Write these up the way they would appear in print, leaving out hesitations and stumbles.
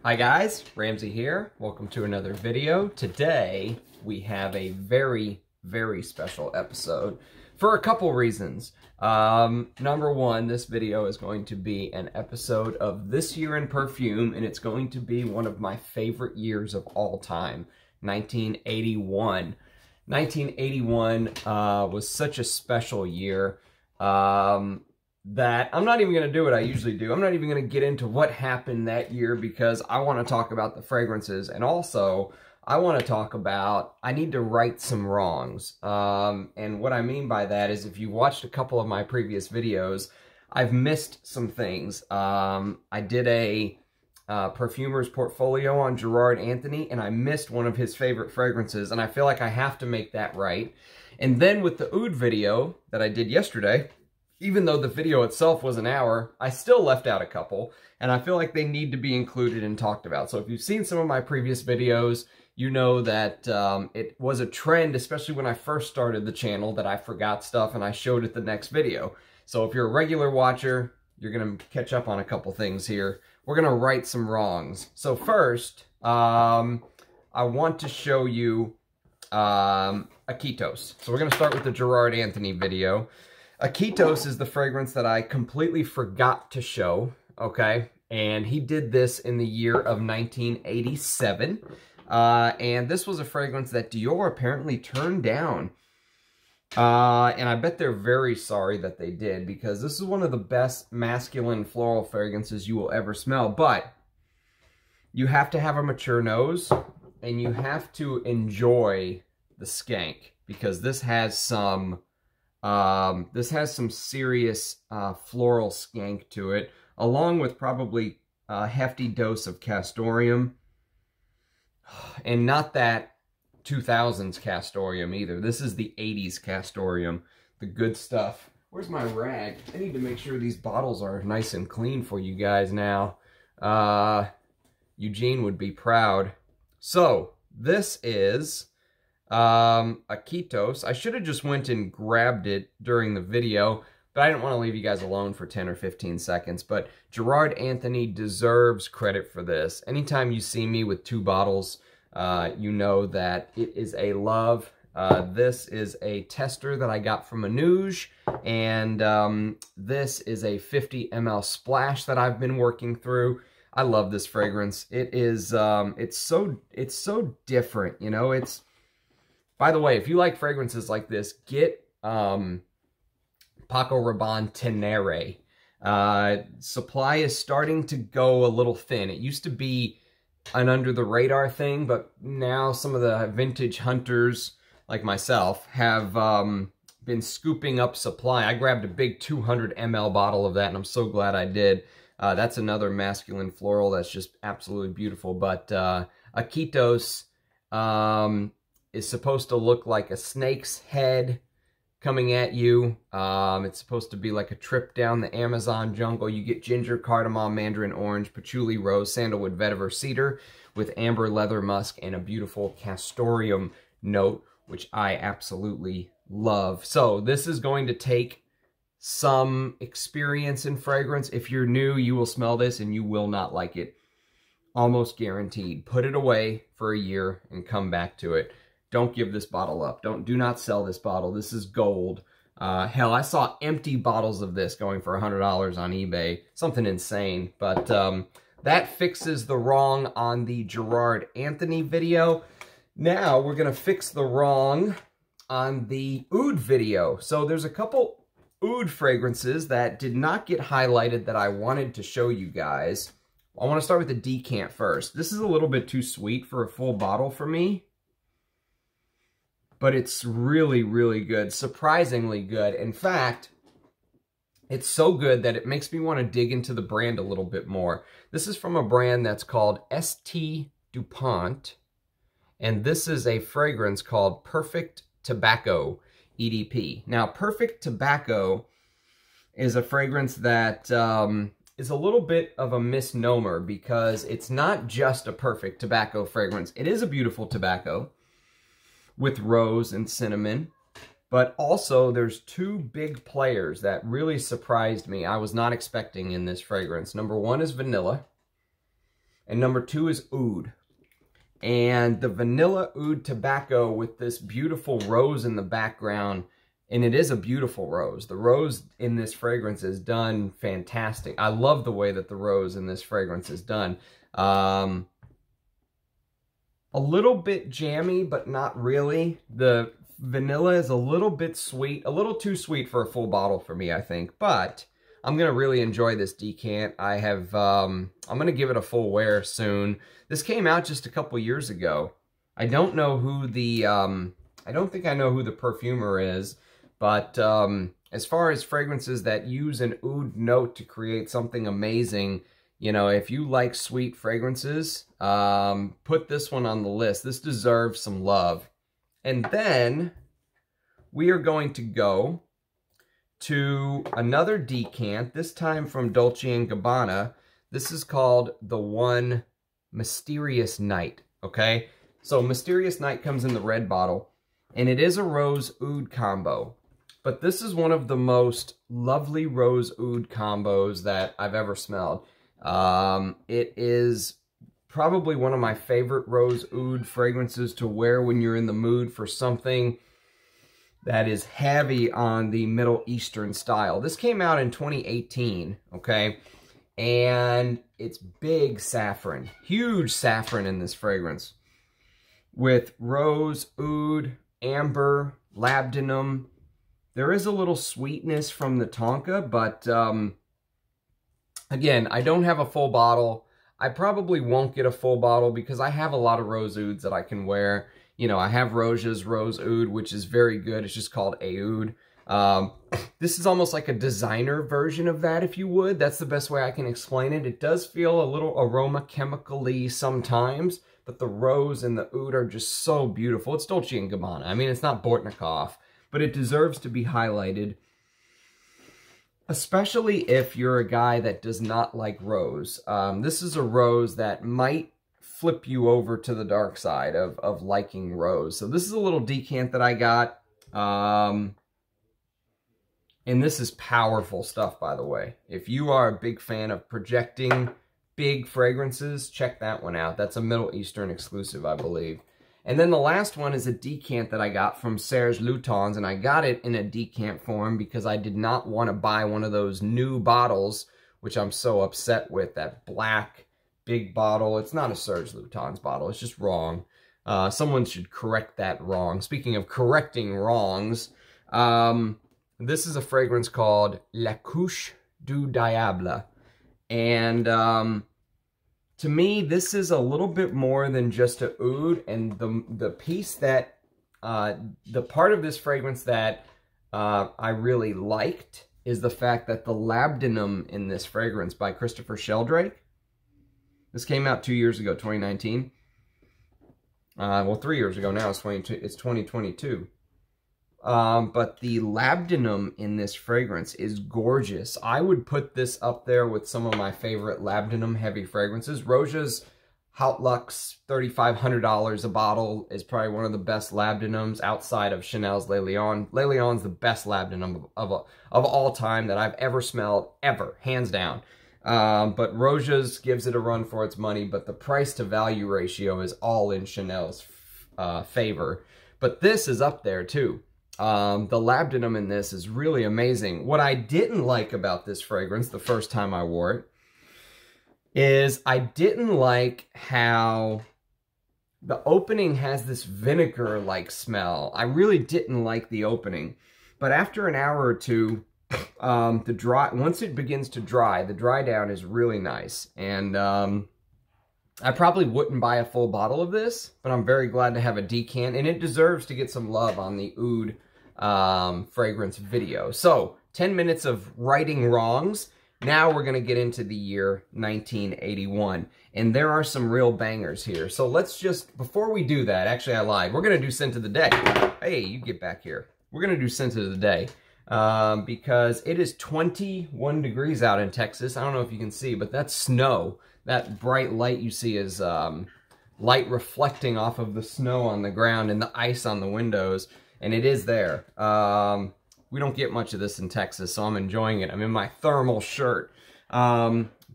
Hi guys, Ramsey here. Welcome to another video. Today we have a very special episode for a couple reasons. Number one, this video is going to be an episode of This Year in Perfume, and it's going to be one of my favorite years of all time, 1981. 1981 was such a special year that I'm not even going to do what I usually do. I'm not even going to get into what happened that year because I want to talk about the fragrances, and also I want to talk about, I need to right some wrongs. And what I mean by that is if you watched a couple of my previous videos, I've missed some things. I did a perfumer's portfolio on Gerard Anthony, and I missed one of his favorite fragrances, and I feel like I have to make that right. And then with the Oud video that I did yesterday, even though the video itself was an hour, I still left out a couple, and I feel like they need to be included and talked about. So if you've seen some of my previous videos, you know that it was a trend, especially when I first started the channel, that I forgot stuff and I showed it the next video. So if you're a regular watcher, you're going to catch up on a couple things here. We're going to right some wrongs. So first, I want to show you Aquitos. So we're going to start with the Gerard Anthony video. Aquitos is the fragrance that I completely forgot to show, okay? And he did this in the year of 1987. And this was a fragrance that Dior apparently turned down. And I bet they're very sorry that they did, because this is one of the best masculine floral fragrances you will ever smell. But you have to have a mature nose, and you have to enjoy the skank, because this has some serious floral skank to it, along with probably a hefty dose of castoreum. And not that 2000s castoreum either. This is the 80s castoreum, the good stuff. Where's my rag? I need to make sure these bottles are nice and clean for you guys now. Eugene would be proud. So, this is Aquitos. I should have just went and grabbed it during the video, but I didn't want to leave you guys alone for 10 or 15 seconds. But Gerard Anthony deserves credit for this. Anytime you see me with two bottles, you know that it is a love. This is a tester that I got from Manouche, and this is a 50 ml splash that I've been working through. I love this fragrance. It is, it's so different, you know. It's, by the way, if you like fragrances like this, get Paco Rabanne Tenere. Supply is starting to go a little thin. It used to be an under-the-radar thing, but now some of the vintage hunters, like myself, have been scooping up supply. I grabbed a big 200 ml bottle of that, and I'm so glad I did. That's another masculine floral that's just absolutely beautiful. But Aquitos is supposed to look like a snake's head coming at you. It's supposed to be like a trip down the Amazon jungle. You get ginger, cardamom, mandarin orange, patchouli, rose, sandalwood, vetiver, cedar with amber, leather, musk, and a beautiful castoreum note, which I absolutely love. So this is going to take some experience in fragrance. If you're new, you will smell this and you will not like it. Almost guaranteed. Put it away for a year and come back to it. Don't give this bottle up. Do not sell this bottle. This is gold. Hell, I saw empty bottles of this going for $100 on eBay. Something insane. But that fixes the wrong on the Gerard Anthony video. Now we're going to fix the wrong on the Oud video. So there's a couple Oud fragrances that did not get highlighted that I wanted to show you guys. I want to start with the decant first. This is a little bit too sweet for a full bottle for me, but it's really good, surprisingly good. In fact, it's so good that it makes me want to dig into the brand a little bit more. This is from a brand that's called St. DuPont, and this is a fragrance called Perfect Tobacco EDP. Now, Perfect Tobacco is a fragrance that is a little bit of a misnomer, because it's not just a perfect tobacco fragrance. It is a beautiful tobacco with rose and cinnamon, but also there's two big players that really surprised me. I was not expecting in this fragrance. Number one is vanilla, And number 2 is Oud. And the vanilla oud tobacco with this beautiful rose in the background, and it is a beautiful rose. The rose in this fragrance is done fantastic. I love the way that the rose in this fragrance is done. A little bit jammy, but not really. The vanilla is a little bit sweet, a little too sweet for a full bottle for me, I think. But I'm going to really enjoy this decant. I'm going to give it a full wear soon. This came out just a couple years ago. I don't know who the, I don't think I know who the perfumer is, but as far as fragrances that use an oud note to create something amazing, you know, if you like sweet fragrances, put this one on the list. This deserves some love. And then we are going to go to another decant, this time from Dolce Gabbana. This is called the One Mysterious Night, okay? So Mysterious Night comes in the red bottle, and it is a rose oud combo. But this is one of the most lovely rose oud combos that I've ever smelled. It is probably one of my favorite rose oud fragrances to wear when you're in the mood for something that is heavy on the Middle Eastern style. This came out in 2018, okay? And it's big saffron, huge saffron in this fragrance, with rose, oud, amber, labdanum. There is a little sweetness from the tonka, but again, I don't have a full bottle. I probably won't get a full bottle because I have a lot of rose ouds that I can wear. You know, I have Roja's Rose Oud, which is very good. It's just called Oud. This is almost like a designer version of that, if you would. That's the best way I can explain it. It does feel a little aroma chemically sometimes, but the rose and the oud are just so beautiful. It's Dolce & Gabbana. I mean, it's not Bortnikov, but it deserves to be highlighted, especially if you're a guy that does not like rose. This is a rose that might flip you over to the dark side of liking rose. So this is a little decant that I got. And this is powerful stuff, by the way. If you are a big fan of projecting big fragrances, check that one out. That's a Middle Eastern exclusive, I believe. And then the last one is a decant that I got from Serge Lutens, and I got it in a decant form because I did not want to buy one of those new bottles, which I'm so upset with, that black big bottle. It's not a Serge Lutens bottle. It's just wrong. Someone should correct that wrong. Speaking of correcting wrongs, this is a fragrance called La Couche du Diable. And to me, this is a little bit more than just a oud. And the piece that, the part of this fragrance that I really liked is the fact that the labdanum in this fragrance by Christopher Sheldrake. This came out 2 years ago, 2019. Well, 3 years ago now. It's 2022. But the labdanum in this fragrance is gorgeous. I would put this up there with some of my favorite labdanum heavy fragrances. Roja's Haut Luxe, $3,500 a bottle, is probably one of the best labdanums outside of Chanel's Le Lion. Le Lion's the best labdanum of all time that I've ever smelled, ever, hands down. But Roja's gives it a run for its money, but the price to value ratio is all in Chanel's favor. But this is up there too. The labdanum in this is really amazing. What I didn't like about this fragrance the first time I wore it is I didn't like how the opening has this vinegar-like smell. I really didn't like the opening. But after an hour or two, once it begins to dry, the dry down is really nice. And I probably wouldn't buy a full bottle of this, but I'm very glad to have a decant, and it deserves to get some love on the oud fragrance video. So 10 minutes of righting wrongs. Now we're going to get into the year 1981, and there are some real bangers here. So let's just, before we do that, actually I lied, we're going to do scent of the day. Hey, you get back here. We're going to do scent of the day. Because it is 21 degrees out in Texas. I don't know if you can see, but that's snow. That bright light you see is light reflecting off of the snow on the ground and the ice on the windows, and it is there. We don't get much of this in Texas, so I'm enjoying it. I'm in my thermal shirt.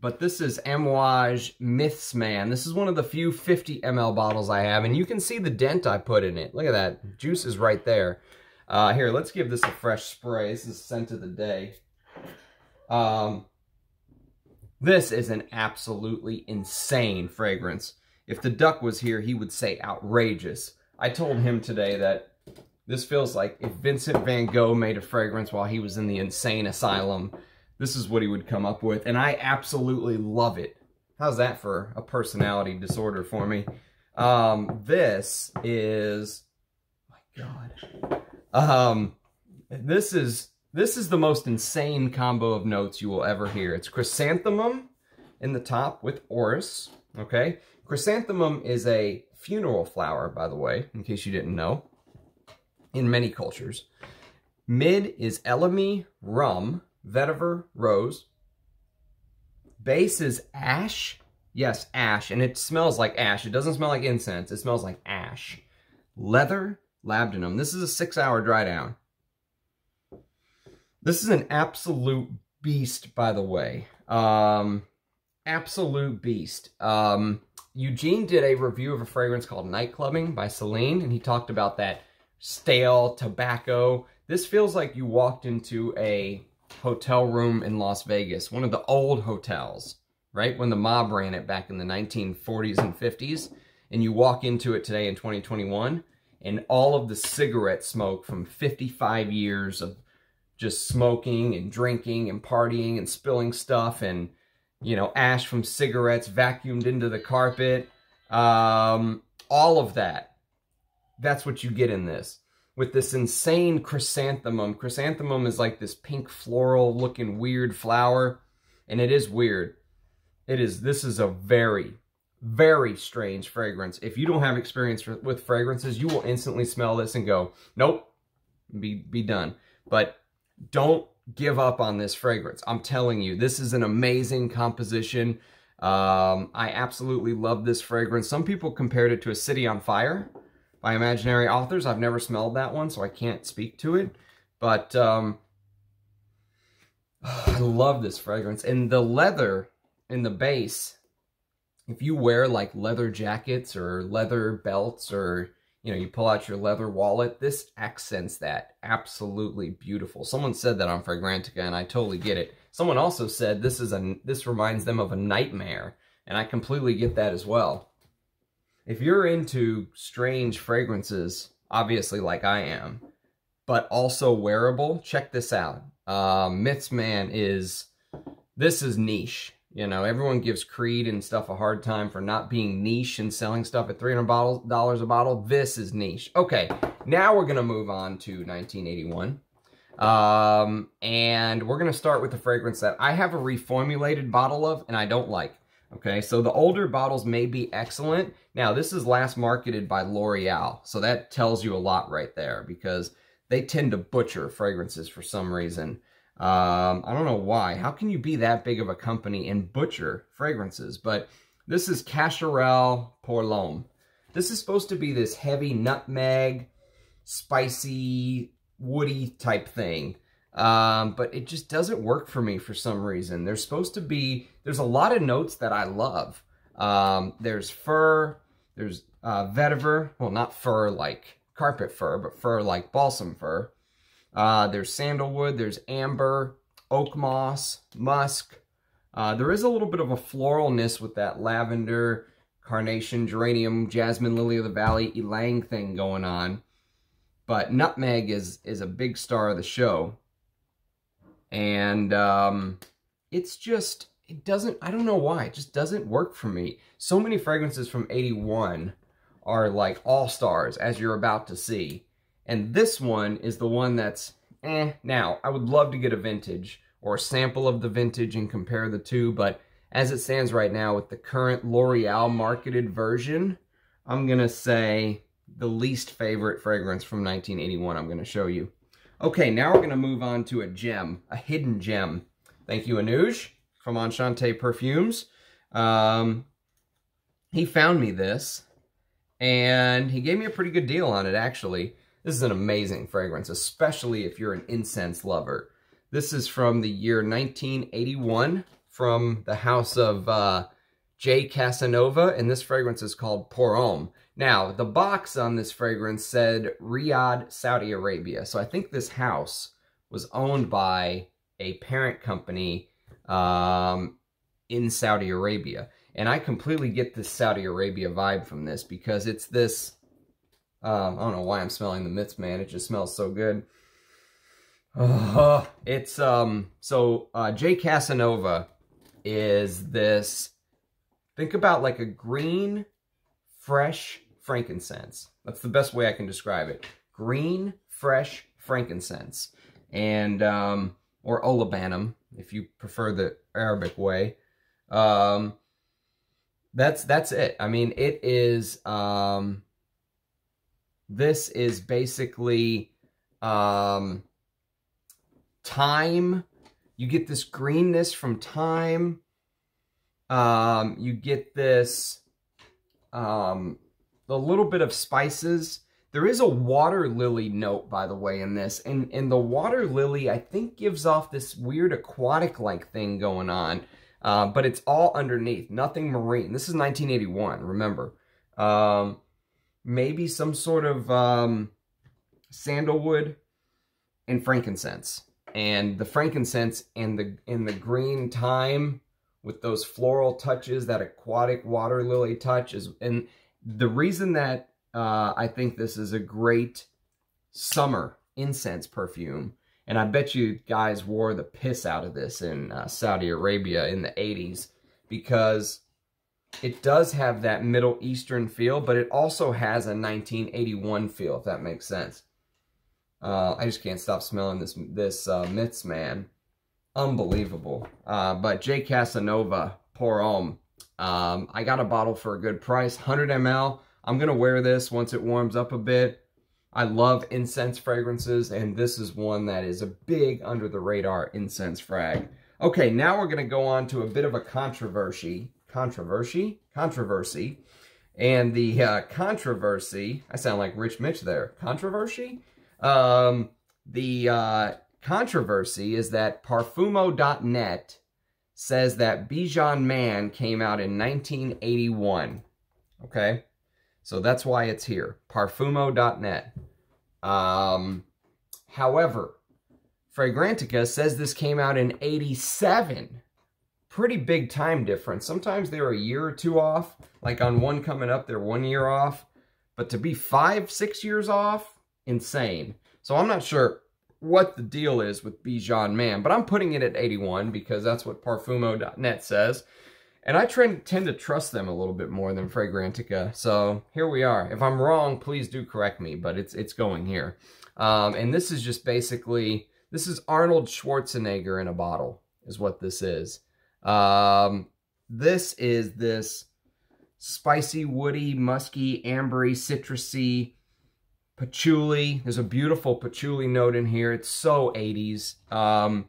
but this is Amouage Myths Man. This is one of the few 50 ml bottles I have, and you can see the dent I put in it. Look at that. Juice is right there. Here, let's give this a fresh spray. This is scent of the day. This is an absolutely insane fragrance. If the Duck was here, he would say outrageous. I told him today that this feels like if Vincent van Gogh made a fragrance while he was in the insane asylum, this is what he would come up with, and I absolutely love it. How's that for a personality disorder for me? This is, oh my God. This is the most insane combo of notes you will ever hear. It's chrysanthemum in the top with orris, okay? Chrysanthemum is a funeral flower, by the way, in case you didn't know, in many cultures. Mid is elemi, rum, vetiver, rose. Base is ash. Yes, ash, and it smells like ash. It doesn't smell like incense. It smells like ash. Leather, labdanum. This is a 6-hour dry down. This is an absolute beast, by the way. Absolute beast. Eugene did a review of a fragrance called Nightclubbing by Celine, and he talked about that stale tobacco. This feels like you walked into a hotel room in Las Vegas, one of the old hotels, right? When the mob ran it back in the 1940s and 50s, and you walk into it today in 2021, and all of the cigarette smoke from 55 years of just smoking and drinking and partying and spilling stuff and, you know, ash from cigarettes vacuumed into the carpet, all of that. That's what you get in this. With this insane chrysanthemum. Chrysanthemum is like this pink floral looking weird flower. And it is weird. This is a very, very strange fragrance. If you don't have experience with fragrances, you will instantly smell this and go, nope, be done. But don't give up on this fragrance. I'm telling you, this is an amazing composition. I absolutely love this fragrance. Some people compared it to A City on Fire by Imaginary Authors. I've never smelled that one, so I can't speak to it. But I love this fragrance. And the leather in the base, if you wear like leather jackets or leather belts, or, you know, you pull out your leather wallet, this accents that. Absolutely beautiful. Someone said that on Fragrantica, and I totally get it. Someone also said this reminds them of a nightmare, and I completely get that as well. If you're into strange fragrances, obviously like I am, but also wearable, check this out. Myths Man this is niche. You know, everyone gives Creed and stuff a hard time for not being niche and selling stuff at $300 a bottle. This is niche. Okay, now we're going to move on to 1981. And we're going to start with the fragrance that I have a reformulated bottle of and I don't like. Okay, so the older bottles may be excellent. Now, this is last marketed by L'Oreal, so that tells you a lot right there, because they tend to butcher fragrances for some reason. I don't know why. How can you be that big of a company and butcher fragrances? But this is Cacharel pour Loam. This is supposed to be this heavy nutmeg, spicy, woody type thing. But it just doesn't work for me for some reason. There's a lot of notes that I love. There's fur, there's vetiver, well, not fur like carpet fur, but fur like balsam fur. There's sandalwood, there's amber, oak moss, musk. There is a little bit of a floralness with that lavender, carnation, geranium, jasmine, lily of the valley, ylang thing going on. But nutmeg is a big star of the show. And it's just, I don't know why, it just doesn't work for me. So many fragrances from 81 are like all-stars, as you're about to see. And this one is the one that's, Now, I would love to get a vintage or a sample of the vintage and compare the two, but as it stands right now with the current L'Oreal marketed version, I'm going to say the least favorite fragrance from 1981 I'm going to show you. Okay, now we're going to move on to a gem, a hidden gem. Thank you, Anuj from Enchante Perfumes. He found me this, and he gave me a pretty good deal on it, actually. This is an amazing fragrance, especially if you're an incense lover. This is from the year 1981 from the house of J. Casanova, and this fragrance is called Purom. Now, the box on this fragrance said Riyadh, Saudi Arabia. So I think this house was owned by a parent company in Saudi Arabia. And I completely get this Saudi Arabia vibe from this because it's this, I don't know why I'm smelling the Mitts Man. It just smells so good. It's, J. Casanova is this, think about like a green, fresh frankincense. That's the best way I can describe it. Green, fresh frankincense. And, or olibanum, if you prefer the Arabic way. That's it. I mean, it is, this is basically, thyme. You get this greenness from thyme. You get this, a little bit of spices. There is a water lily note, by the way, in this. And the water lily, I think, gives off this weird aquatic-like thing going on. But it's all underneath. Nothing marine. This is 1981, remember. Maybe some sort of sandalwood and frankincense. And the frankincense and the green thyme with those floral touches, that aquatic water lily touch is... And the reason that I think this is a great summer incense perfume, and I bet you guys wore the piss out of this in Saudi Arabia in the 80s, because it does have that Middle Eastern feel, but it also has a 1981 feel, if that makes sense. I just can't stop smelling this Mitts Man. Unbelievable. But J. Casanova Purom. I got a bottle for a good price, 100 ml. I'm going to wear this once it warms up a bit. I love incense fragrances, and this is one that is a big under-the-radar incense frag. Okay, now we're going to go on to a bit of a controversy. Controversy? And the controversy, I sound like Rich Mitch there. Controversy? The controversy is that Parfumo.net says that Bijan Men came out in 1981. Okay? So that's why it's here. Parfumo.net. However, Fragrantica says this came out in 87. Pretty big time difference. Sometimes they're a year or two off. Like on one coming up, they're 1 year off. But to be 5-6 years off, insane. So I'm not sure what the deal is with Bijan Men, but I'm putting it at 81 because that's what Parfumo.net says. And I tend to trust them a little bit more than Fragrantica. So here we are. If I'm wrong, please do correct me, but it's going here. And this is just basically, this is Arnold Schwarzenegger in a bottle, is what this is. This is this spicy, woody, musky, ambery, citrusy, patchouli. There's a beautiful patchouli note in here. It's so 80s. I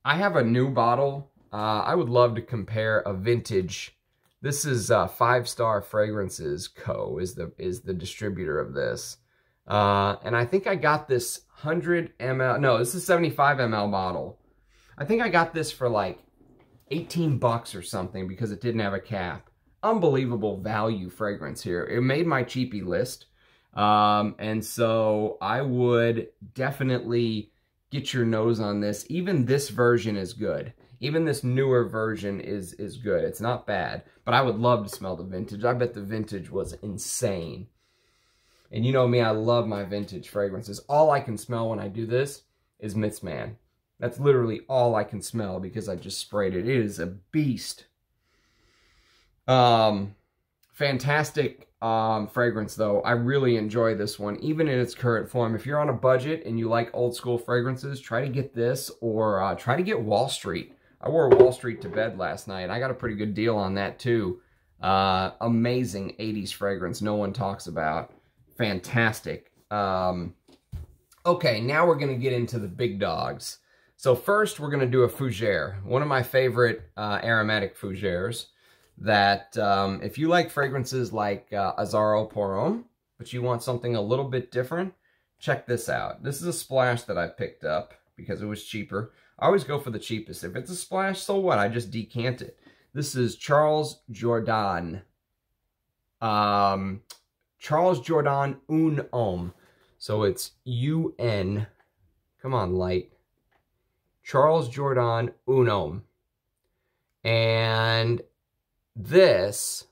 have a new bottle. I would love to compare a vintage. This is 5 Star Fragrances Co. is the distributor of this. And I think I got this 100 ml. No, this is 75 ml bottle. I think I got this for like 18 bucks or something because it didn't have a cap. Unbelievable value fragrance here. It made my cheapie list. And so I would definitely get your nose on this. Even this version is good. Even this newer version is good. It's not bad, but I would love to smell the vintage. I bet the vintage was insane. And you know me, I love my vintage fragrances. All I can smell when I do this is Mitts Man. That's literally all I can smell because I just sprayed it. It is a beast. Fantastic fragrance, though. I really enjoy this one, even in its current form. If you're on a budget and you like old school fragrances, try to get this or try to get Wall Street. I wore Wall Street to bed last night. I got a pretty good deal on that, too. Amazing 80s fragrance no one talks about. Fantastic. Okay, now we're going to get into the big dogs. So first, we're going to do a fougere. One of my favorite aromatic fougères that if you like fragrances like Azzaro Purom, but you want something a little bit different, check this out. This is a splash that I picked up because it was cheaper. I always go for the cheapest. If it's a splash, so what? I just decant it. This is Charles Jourdan. Charles Jourdan Un Homme. So it's UN. Come on, light. Charles Jourdan Un Homme. And this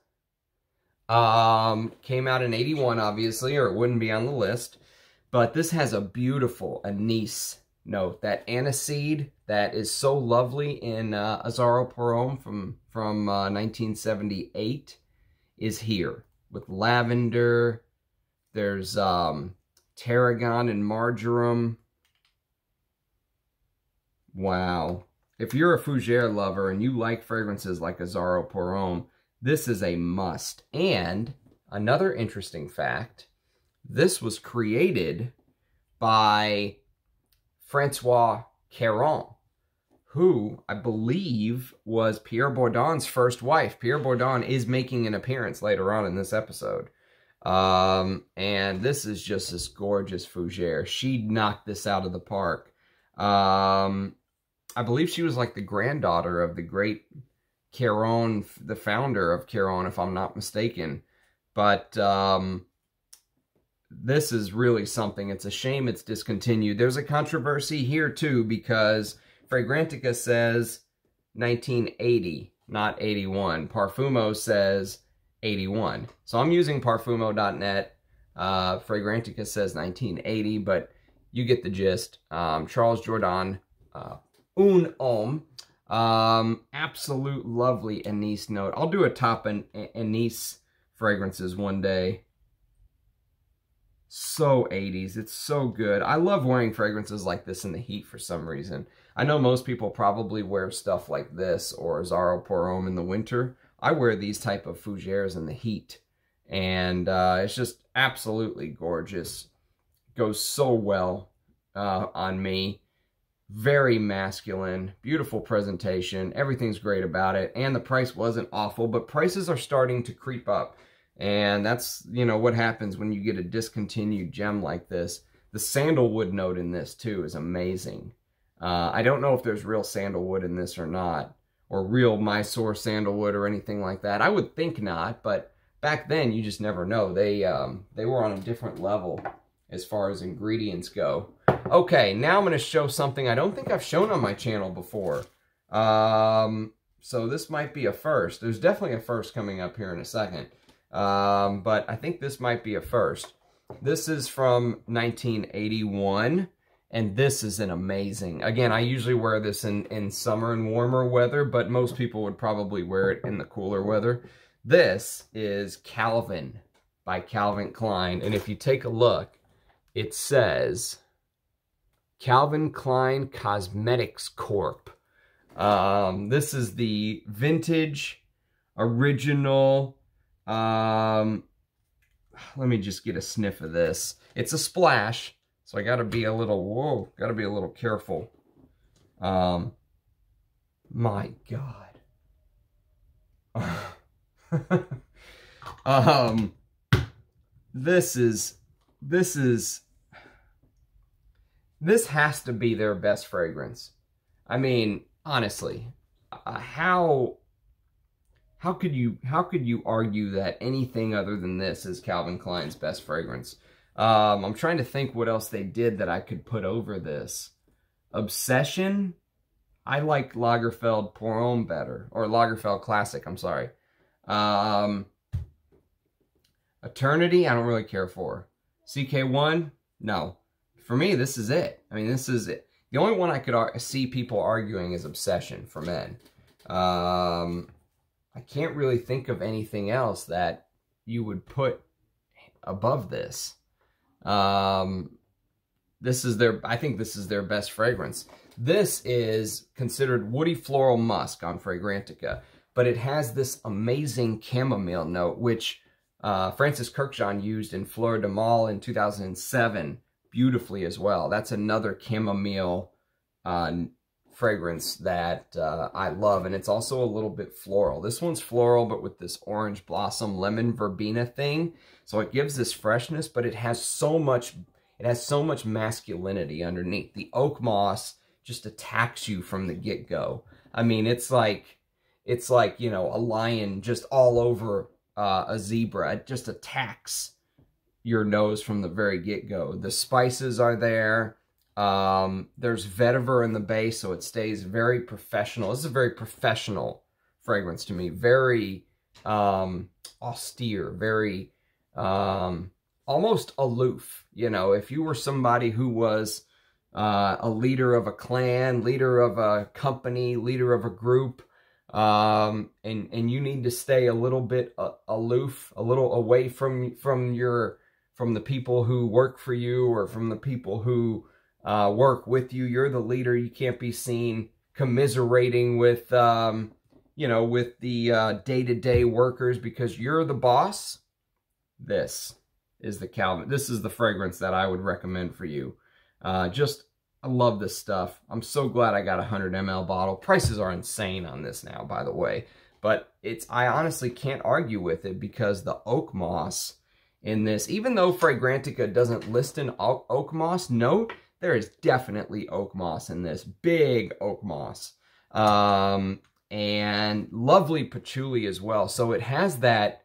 came out in 81, obviously, or it wouldn't be on the list. But this has a beautiful anise note. That aniseed that is so lovely in YSL Purom from 1978 is here. With lavender, there's tarragon and marjoram. Wow. If you're a fougere lover and you like fragrances like YSL Purom, this is a must. And another interesting fact, this was created by Francois Caron, who I believe was Pierre Bourdon's first wife. Pierre Bourdon is making an appearance later on in this episode. And this is just this gorgeous fougere. She knocked this out of the park. I believe she was like the granddaughter of the great Caron, the founder of Caron, if I'm not mistaken. But this is really something. It's a shame it's discontinued. There's a controversy here too, because Fragrantica says 1980, not 81. Parfumo says 81. So I'm using parfumo.net. Fragrantica says 1980, but you get the gist. Charles Jourdan Un Homme. Absolute lovely anise note. I'll do a top anise fragrances one day. So 80s. It's so good. I love wearing fragrances like this in the heat for some reason. I know most people probably wear stuff like this or YSL Purom in the winter. I wear these type of fougères in the heat. And it's just absolutely gorgeous. Goes so well on me. Very masculine, beautiful presentation. Everything's great about it. And the price wasn't awful, but prices are starting to creep up. And that's, you know, what happens when you get a discontinued gem like this. The sandalwood note in this, too, is amazing. I don't know if there's real sandalwood in this or not, or real Mysore sandalwood or anything like that. I would think not, but back then, you just never know. They were on a different level as far as ingredients go. Okay, now I'm going to show something I don't think I've shown on my channel before. So this might be a first. There's definitely a first coming up here in a second. But I think this might be a first. This is from 1981, and this is an amazing. Again, I usually wear this in summer and warmer weather, but most people would probably wear it in the cooler weather. This is Calvin by Calvin Klein, and if you take a look, it says Calvin Klein Cosmetics Corp. This is the vintage, original. Let me just get a sniff of this. It's a splash, so I gotta be a little, gotta be a little careful. My God. This has to be their best fragrance. I mean, honestly, how could you argue that anything other than this is Calvin Klein's best fragrance? I'm trying to think what else they did that I could put over this. Obsession? I like Lagerfeld Purom better, or Lagerfeld Classic, I'm sorry. Eternity, I don't really care for. CK1, no. For me, this is it. I mean, this is it. The only one I could see people arguing is Obsession for men. I can't really think of anything else that you would put above this. This is I think this is their best fragrance. This is considered woody floral musk on Fragrantica, but it has this amazing chamomile note, which Francis Kurkdjian used in Fleur de Mal in 2007 beautifully as well. That's another chamomile fragrance that I love, and it's also a little bit floral. This one's floral, but with this orange blossom lemon verbena thing, so it gives this freshness, but it has so much masculinity underneath. The oak moss just attacks you from the get-go. I mean, it's like, you know, a lion just all over a zebra. It just attacks your nose from the very get-go. The spices are there. There's vetiver in the base, so it stays very professional. This is a very professional fragrance to me. Very austere, very almost aloof. You know, if you were somebody who was a leader of a clan, leader of a company, leader of a group, and you need to stay a little bit aloof, a little away from the people who work for you, or from the people who work with you. You're the leader. You can't be seen commiserating with, you know, with the day-to-day workers because you're the boss. This is the Calvin. This is the fragrance that I would recommend for you. I love this stuff. I'm so glad I got a 100 ml bottle. Prices are insane on this now, by the way. But I honestly can't argue with it because the oak moss in this, even though Fragrantica doesn't list an oak moss note, there is definitely oak moss in this. Big oak moss. And lovely patchouli as well. So it has that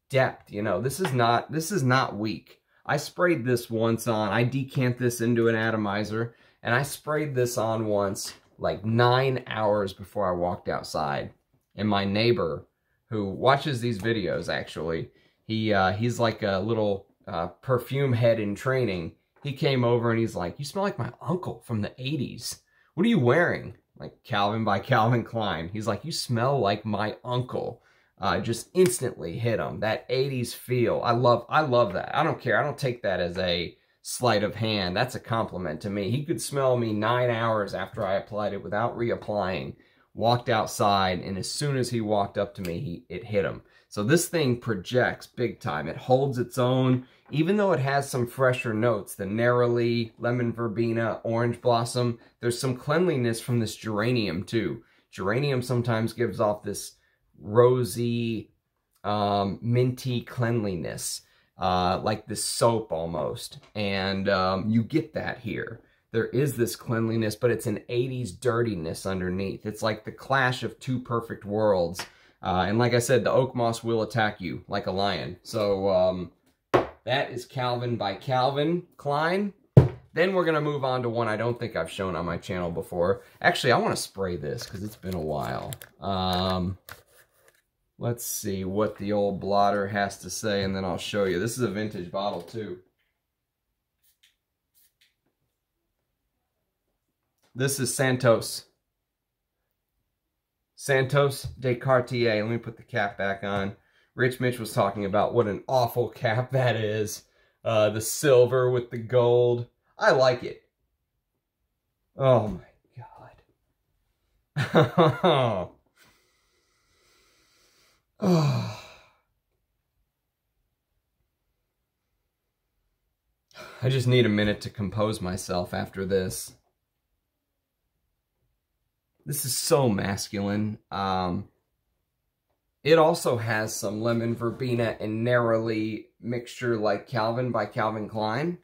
depth, you know. This is not weak. I sprayed this once on. I decant this into an atomizer, and I sprayed this on once, like 9 hours before I walked outside. And my neighbor, who watches these videos, actually, he's like a little perfume head in training. He came over and he's like, "You smell like my uncle from the 80s. What are you wearing?" Like Calvin by Calvin Klein. He's like, "You smell like my uncle." Just instantly hit him. That 80s feel. I love that. I don't care. I don't take that as a sleight of hand. That's a compliment to me. He could smell me 9 hours after I applied it without reapplying. Walked outside, and as soon as he walked up to me, it hit him. So this thing projects big time. It holds its own, even though it has some fresher notes. The Neroli, lemon verbena, orange blossom. There's some cleanliness from this geranium too. Geranium sometimes gives off this rosy, minty cleanliness, like this soap almost. And you get that here. There is this cleanliness, but it's an 80s dirtiness underneath. It's like the clash of two perfect worlds. And like I said, the oak moss will attack you like a lion. So that is Calvin by Calvin Klein. Then we're going to move on to one I don't think I've shown on my channel before. Actually, I want to spray this because it's been a while. Let's see what the old blotter has to say, and then I'll show you. This is a vintage bottle, too. This is Santos. Santos de Cartier. Let me put the cap back on. Rich Mitch was talking about what an awful cap that is. The silver with the gold. I like it. Oh my God. Oh. I just need a minute to compose myself after this. This is so masculine. It also has some lemon verbena and Neroli mixture like Calvin by Calvin Klein.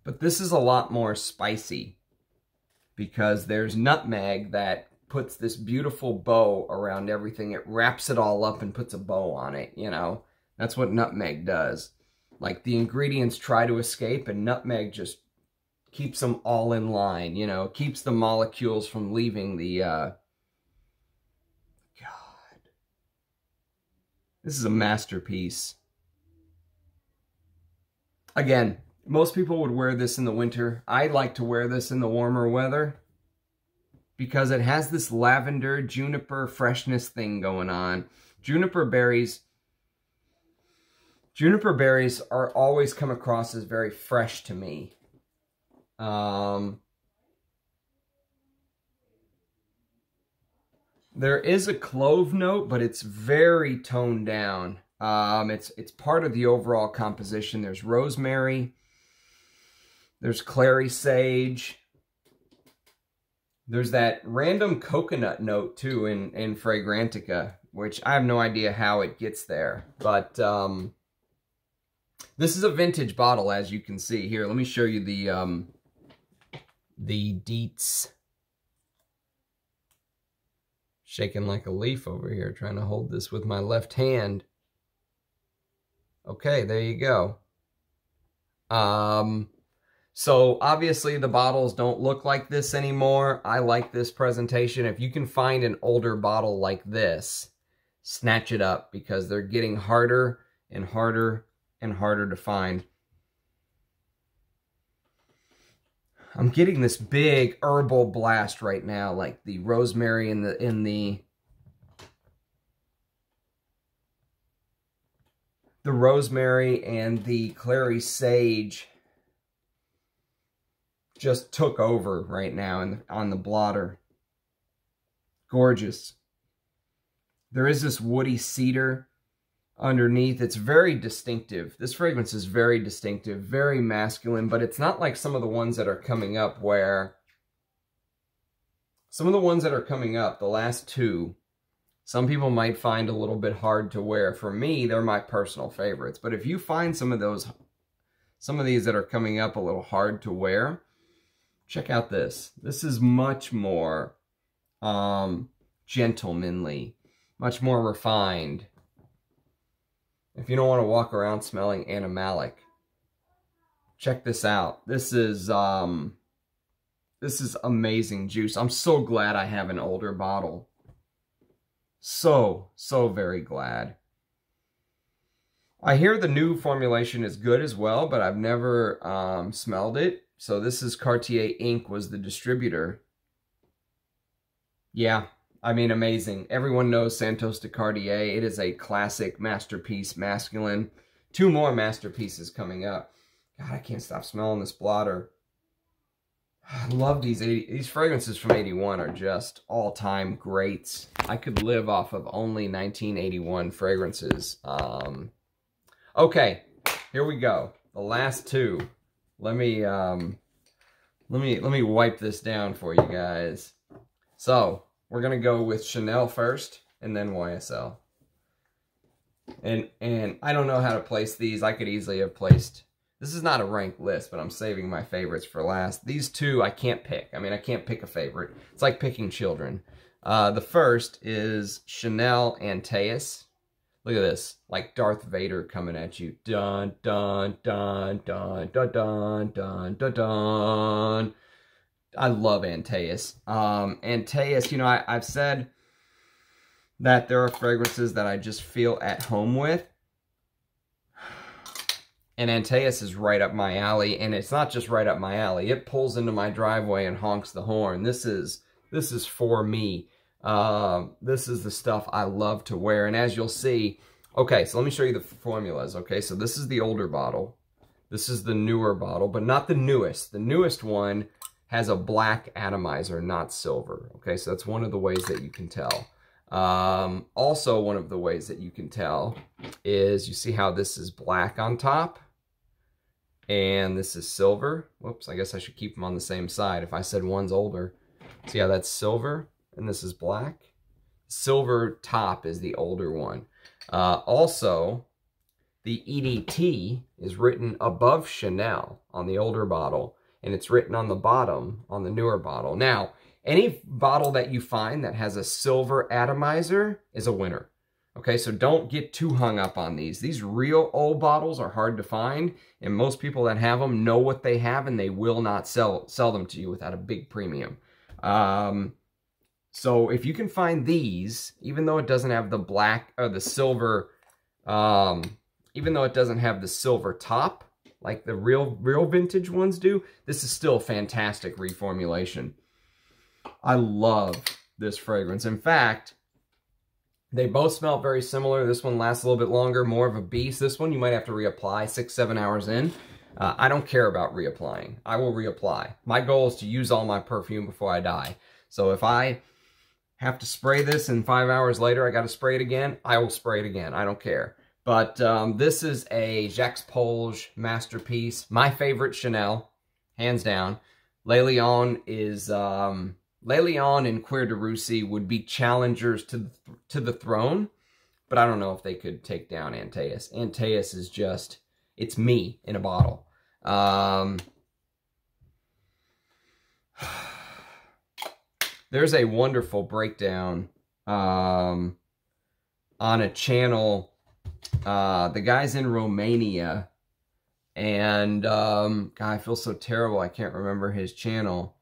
But this is a lot more spicy because there's nutmeg that puts this beautiful bow around everything. It wraps it all up and puts a bow on it, you know. That's what nutmeg does. Like the ingredients try to escape and nutmeg just keeps them all in line, you know, keeps the molecules from leaving the, God. This is a masterpiece. Again, most people would wear this in the winter. I like to wear this in the warmer weather because it has this lavender, juniper freshness thing going on. Juniper berries are always come across as very fresh to me. There is a clove note, but it's very toned down. It's part of the overall composition. There's rosemary. There's clary sage. There's that random coconut note, too, in Fragrantica, which I have no idea how it gets there. But this is a vintage bottle, as you can see. Here, let me show you the Dietz. Shaking like a leaf over here, trying to hold this with my left hand. Okay, there you go. So obviously the bottles don't look like this anymore. I like this presentation. If you can find an older bottle like this, snatch it up, because they're getting harder and harder and harder to find. I'm getting this big herbal blast right now, like the rosemary in the rosemary and the clary sage just took over right now on the blotter. Gorgeous. There is this woody cedar underneath. It's very distinctive. This fragrance is very distinctive, very masculine, but it's not like some of the ones that are coming up where... Some of the ones that are coming up, the last two, some people might find a little bit hard to wear. For me, they're my personal favorites. But if you find some of these that are coming up a little hard to wear, check out this. This is much more gentlemanly, much more refined. If you don't want to walk around smelling animalic, check this out. This is amazing juice. I'm so glad I have an older bottle. So very glad. I hear the new formulation is good as well, but I've never smelled it. So this is Cartier Inc. was the distributor. Yeah, I mean, amazing. Everyone knows Santos de Cartier. It is a classic masterpiece, masculine. 2 more masterpieces coming up. God, I can't stop smelling this blotter. I love these fragrances from 81 are just all-time greats. I could live off of only 1981 fragrances. Okay, here we go. The last 2. Let me wipe this down for you guys. So, we're gonna go with Chanel first, and then YSL. And I don't know how to place these. I could easily have placed... This is not a ranked list, but I'm saving my favorites for last. These 2 I can't pick. I mean, I can't pick a favorite. It's like picking children. The first is Chanel Antaeus. Look at this. Like Darth Vader coming at you. Dun, dun, dun, dun, dun, dun, dun, dun, dun. I love Antaeus. Antaeus, you know, I've said that there are fragrances that I just feel at home with. And Antaeus is right up my alley, and it's not just right up my alley. It pulls into my driveway and honks the horn. This is for me. This is the stuff I love to wear. And as you'll see, okay, so let me show you the formulas. Okay, so this is the older bottle. This is the newer bottle, but not the newest. The newest one has a black atomizer, not silver. Okay, so that's one of the ways that you can tell. Also, one of the ways that you can tell is you see how this is black on top and this is silver. Whoops, I guess I should keep them on the same side if I said one's older. See how that's silver and this is black? Silver top is the older one. Also, the EDT is written above Chanel on the older bottle, and it's written on the bottom on the newer bottle. Now, any bottle that you find that has a silver atomizer is a winner. Okay, so don't get too hung up on these. These real old bottles are hard to find, and most people that have them know what they have, and they will not sell them to you without a big premium. So if you can find these, even though it doesn't have the black or the silver, even though it doesn't have the silver top, like the real vintage ones do, this is still fantastic reformulation. I love this fragrance. In fact, they both smell very similar. This one lasts a little bit longer, more of a beast. This one you might have to reapply 6-7 hours in. I don't care about reapplying. I will reapply. My goal is to use all my perfume before I die. So if I have to spray this and 5 hours later I got to spray it again, I will spray it again. I don't care. But this is a Jacques Polge masterpiece. My favorite Chanel, hands down. Le Lion is... Le Lion and Cuir de Russie would be challengers to the throne, but I don't know if they could take down Antaeus. Antaeus is just, it's me in a bottle. There's a wonderful breakdown on a channel. The guy's in Romania, and God, I feel so terrible. I can't remember his channel.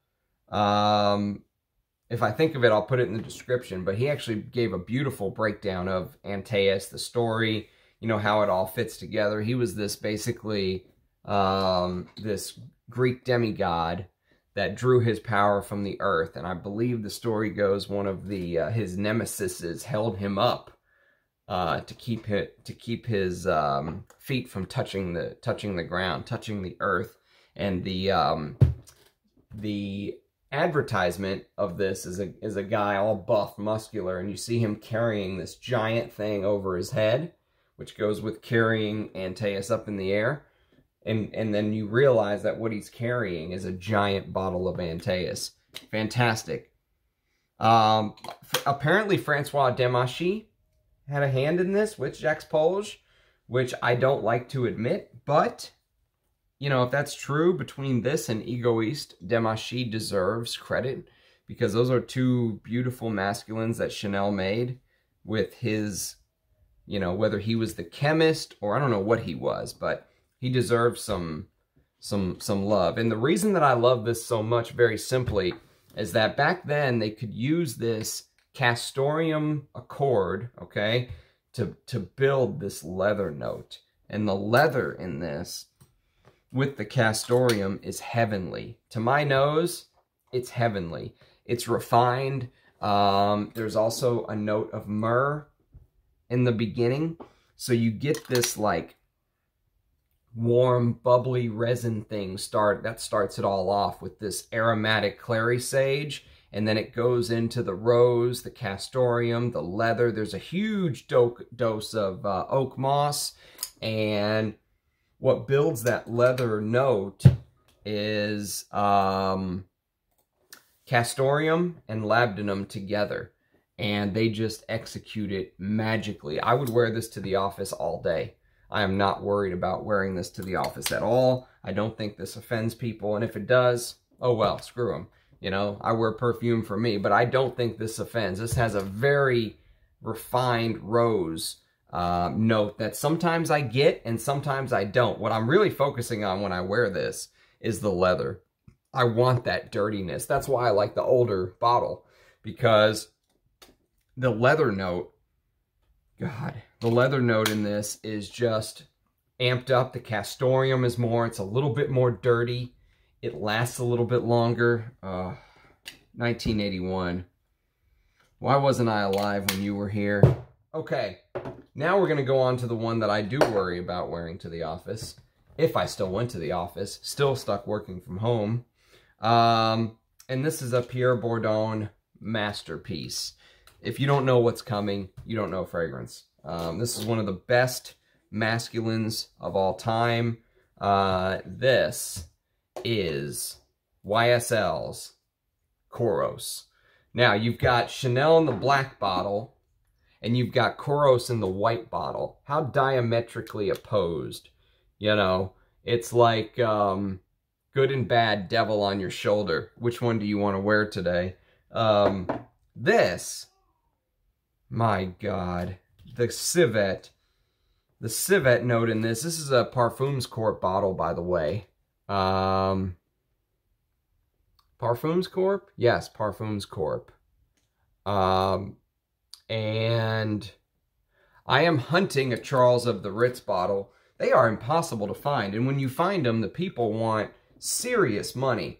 If I think of it, I'll put it in the description. But he actually gave a beautiful breakdown of Antaeus, the story, you know, how it all fits together. He was this basically this Greek demigod that drew his power from the earth. And I believe the story goes one of the his nemesises held him up to keep his feet from touching the ground, touching the earth. And the advertisement of this is a guy all buff, muscular, and you see him carrying this giant thing over his head, which goes with carrying Antaeus up in the air. And then you realize that what he's carrying is a giant bottle of Antaeus. Fantastic. Apparently Francois Demachy had a hand in this with Jacques Polge, which I don't like to admit, but you know, if that's true, between this and Egoist, Demachy deserves credit, because those are two beautiful masculines that Chanel made with his, you know, whether he was the chemist or I don't know what he was, but he deserves some love. And the reason that I love this so much, very simply, is that back then they could use this castoreum accord, okay, to build this leather note. And the leather in this with the castoreum is heavenly. To my nose, it's heavenly. It's refined. There's also a note of myrrh in the beginning. So you get this like warm, bubbly resin thing that starts it all off with this aromatic clary sage. And then it goes into the rose, the castoreum, the leather. There's a huge dose of oak moss. And what builds that leather note is castoreum and labdanum together. And they just execute it magically. I would wear this to the office all day. I am not worried about wearing this to the office at all. I don't think this offends people. And if it does, oh well, screw them. You know, I wear perfume for me, but I don't think this offends. This has a very refined rose note that sometimes I get and sometimes I don't. What I'm really focusing on when I wear this is the leather. I want that dirtiness. That's why I like the older bottle, because the leather note, God, the leather note in this is just amped up. The castoreum is more, it's a little bit more dirty. It lasts a little bit longer. 1981. Why wasn't I alive when you were here? Okay, now we're going to go on to the one that I do worry about wearing to the office. If I still went to the office. Still stuck working from home. And this is a Pierre Bourdon masterpiece. If you don't know what's coming, you don't know fragrance. This is one of the best masculines of all time. This is YSL's Kouros. Now, you've got Chanel in the black bottle, and you've got Kouros in the white bottle. How diametrically opposed. You know, it's like good and bad, devil on your shoulder. Which one do you want to wear today? This, my God, the civet note in this. This is a Parfums Corp bottle, by the way. Parfums Corp? Yes, Parfums Corp. And I am hunting a Charles of the Ritz bottle. They are impossible to find. And when you find them, the people want serious money.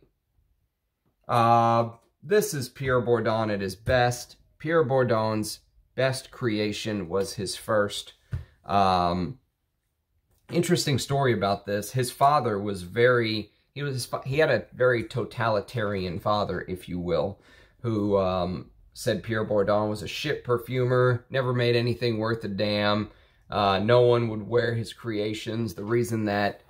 This is Pierre Bourdon at his best. Pierre Bourdon's best creation was his first. Interesting story about this. His father was he had a very totalitarian father, if you will, who said Pierre Bourdon was a shit perfumer, never made anything worth a damn. No one would wear his creations. The reason that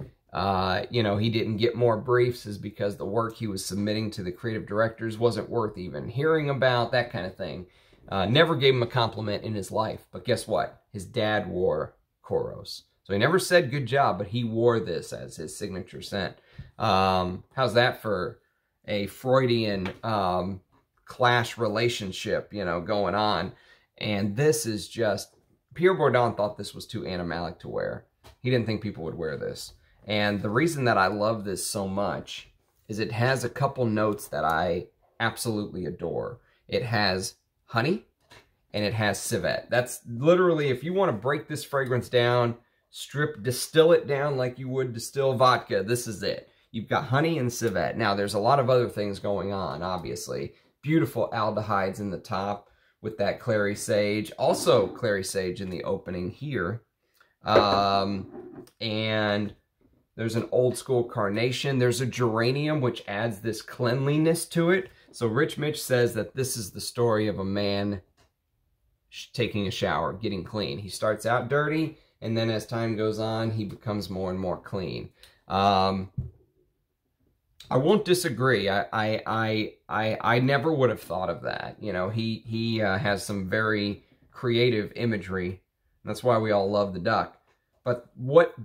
you know, he didn't get more briefs is because the work he was submitting to the creative directors wasn't worth even hearing about, that kind of thing. Never gave him a compliment in his life. But guess what? His dad wore Kouros. So he never said good job, but he wore this as his signature scent. How's that for a Freudian clash relationship, you know, going on. And this is just, Pierre Bourdon thought this was too animalic to wear. He didn't think people would wear this. And the reason that I love this so much is it has a couple notes that I absolutely adore. It has honey and it has civet. That's literally, if you want to break this fragrance down, distill it down like you would distill vodka, this is it. You've got honey and civet. Now, there's a lot of other things going on, obviously. Beautiful aldehydes in the top with that clary sage. Also clary sage in the opening here. And there's an old school carnation. There's a geranium, which adds this cleanliness to it. So Rich Mitch says that this is the story of a man taking a shower, getting clean. He starts out dirty, and then as time goes on, he becomes more and more clean. I won't disagree. I never would have thought of that. You know, he has some very creative imagery. That's why we all love the duck. But what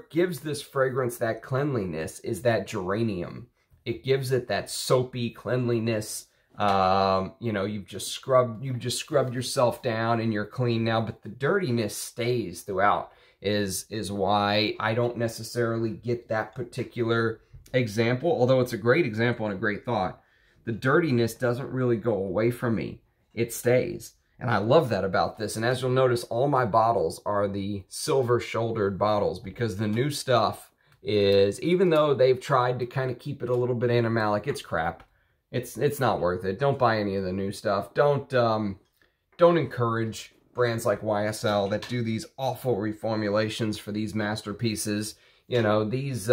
gives this fragrance that cleanliness is that geranium. It gives it that soapy cleanliness. You know, you've just scrubbed yourself down and you're clean now, but the dirtiness stays throughout. Is why I don't necessarily get that particular example, although it's a great example and a great thought. The dirtiness doesn't really go away from me. It stays. And I love that about this. And as you'll notice, all my bottles are the silver-shouldered bottles because the new stuff is, even though they've tried to kind of keep it a little bit animalic, it's crap. It's not worth it. Don't buy any of the new stuff. Don't encourage brands like YSL that do these awful reformulations for these masterpieces. You know, these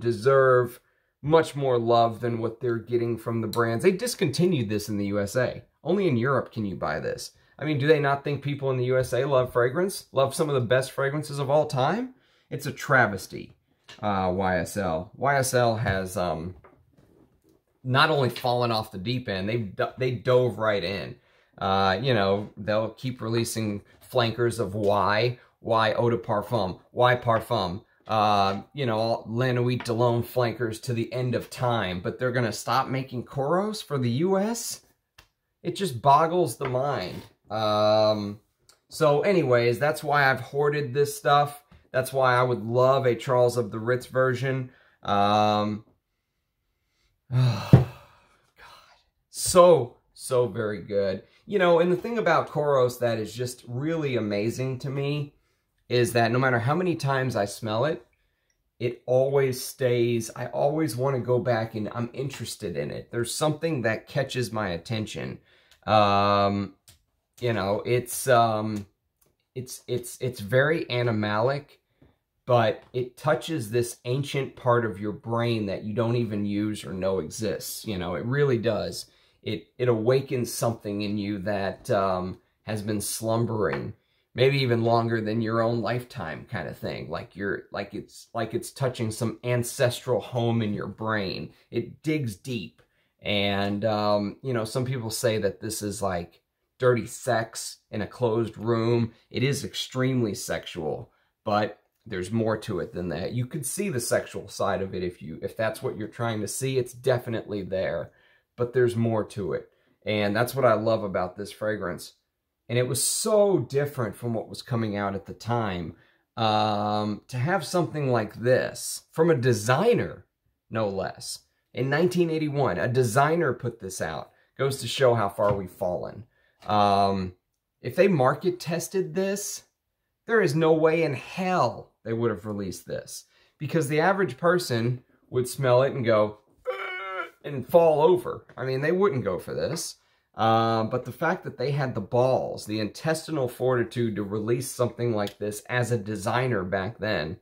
deserve much more love than what they're getting from the brands. They discontinued this in the USA. Only in Europe can you buy this. I mean, do they not think people in the USA love fragrance? Love some of the best fragrances of all time? It's a travesty, YSL. YSL has not only fallen off the deep end, they dove right in. You know, they'll keep releasing flankers of Y Eau de Parfum, Y Parfum, you know, La Nuit de Loam flankers to the end of time, but they're going to stop making Kouros for the US? It just boggles the mind. So anyways, that's why I've hoarded this stuff. That's why I would love a Charles of the Ritz version. Oh, God. So very good. You know, and the thing about Kouros that is just really amazing to me is that no matter how many times I smell it, it always stays. I always want to go back and I'm interested in it. There's something that catches my attention. You know, it's very animalic, but it touches this ancient part of your brain that you don't even use or know exists. You know, it really does. It awakens something in you that has been slumbering, maybe even longer than your own lifetime, kind of thing. Like it's touching some ancestral home in your brain. It digs deep, and you know, some people say that this is like dirty sex in a closed room. It is extremely sexual, but there's more to it than that. You could see the sexual side of it if that's what you're trying to see. It's definitely there, but there's more to it. And that's what I love about this fragrance. And it was so different from what was coming out at the time. To have something like this from a designer, no less. In 1981, a designer put this out. Goes to show how far we've fallen. If they market tested this, there is no way in hell they would have released this. Because the average person would smell it and go, and fall over. I mean, they wouldn't go for this. But the fact that they had the balls, the intestinal fortitude to release something like this as a designer back then,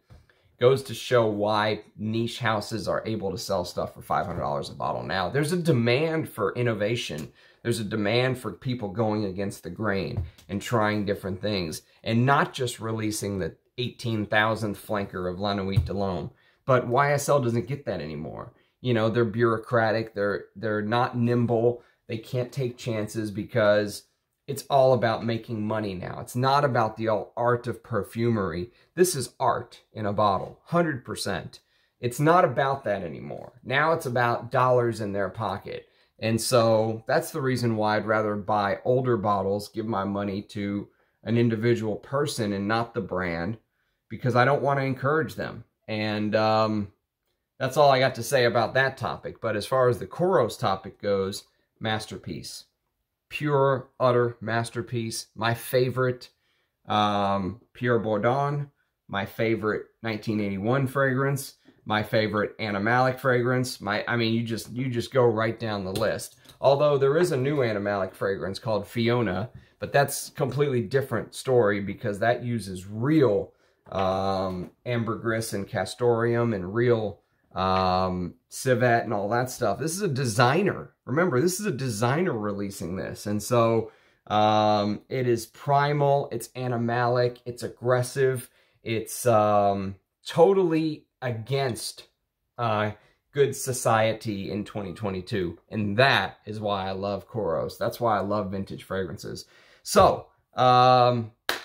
goes to show why niche houses are able to sell stuff for $500 a bottle now. There's a demand for innovation. There's a demand for people going against the grain and trying different things. And not just releasing the 18,000th flanker of La Nuit de Loam. But YSL doesn't get that anymore. You know, they're bureaucratic. They're not nimble. They can't take chances because it's all about making money now. It's not about the art of perfumery. This is art in a bottle, 100%. It's not about that anymore. Now it's about dollars in their pocket. And so that's the reason why I'd rather buy older bottles, give my money to an individual person and not the brand, because I don't want to encourage them. And that's all I got to say about that topic. But as far as the Kouros topic goes, masterpiece. Pure, utter masterpiece. My favorite Pure Bourdon. My favorite 1981 fragrance. My favorite animalic fragrance. I mean, you just go right down the list. Although there is a new animalic fragrance called Fiona, but that's completely different story because that uses real ambergris and castoreum and real civet and all that stuff. This is a designer. Remember, this is a designer releasing this. And so it is primal, it's animalic, it's aggressive, it's totally against good society in 2022. And that is why I love Kouros. That's why I love vintage fragrances. So,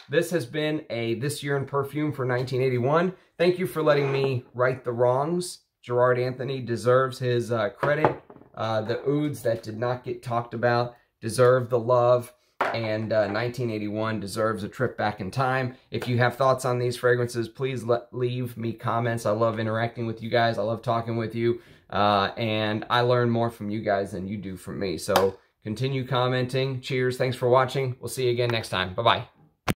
this has been This Year in Perfume for 1981. Thank you for letting me right the wrongs. Gerard Anthony deserves his credit. The Ouds that did not get talked about deserve the love. And 1981 deserves a trip back in time. If you have thoughts on these fragrances, please leave me comments. I love interacting with you guys. I love talking with you. And I learn more from you guys than you do from me. So continue commenting. Cheers. Thanks for watching. We'll see you again next time. Bye-bye.